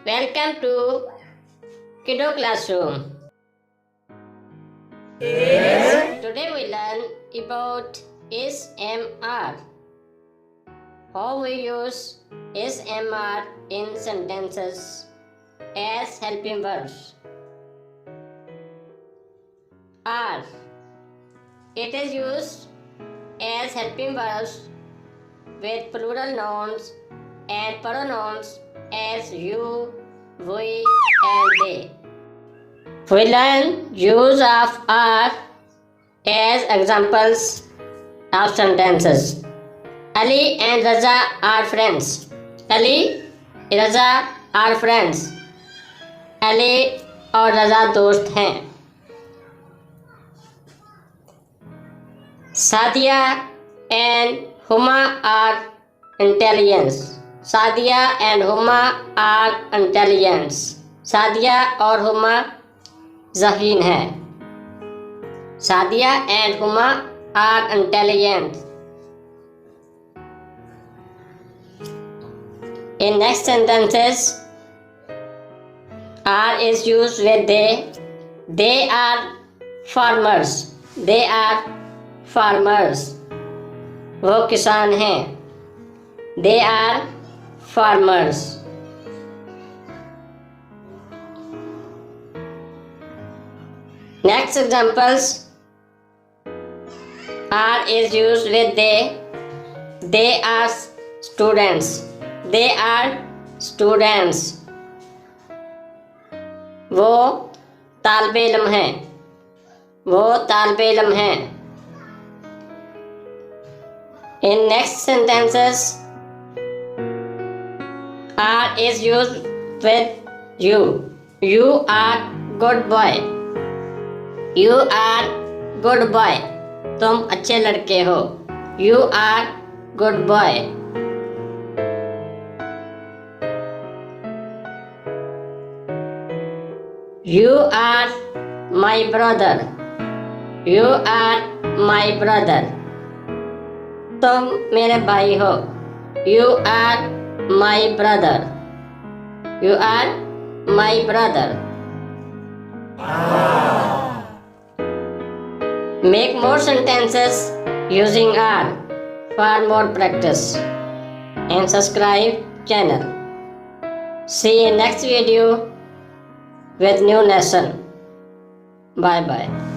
Welcome to Kiddo classroom. Today we learn about SMR. How we use SMR in sentences as helping verbs. R. It is used as helping verbs with plural nouns and pronouns as you, we, and they. We learn use of R as examples of sentences. Ali and Raza are friends. Ali, Raza are friends. Ali और रजा दोस्त हैं. Sadia and Huma are intelligent. Sadia and Huma are intelligent. Sadia और हुमा ज़हीन है. Sadia and Huma are intelligent. In next sentences, R is used with they. They are farmers. They are farmers. वो किसान हैं. They are farmers. Next examples, R is used with they. They are students. They are students. वो तालिबे इल्म हैं. वो तालिबे इल्म हैं. In next sentences, R is used with you. You are good boy. You are good boy. तुम अच्छे लड़के हो. You are good boy. You are my brother. You are my brother. तुम मेरे भाई हो. You are my brother. You are my brother. Make more sentences using R for more practice and subscribe channel. See you next video with new lesson. Bye bye.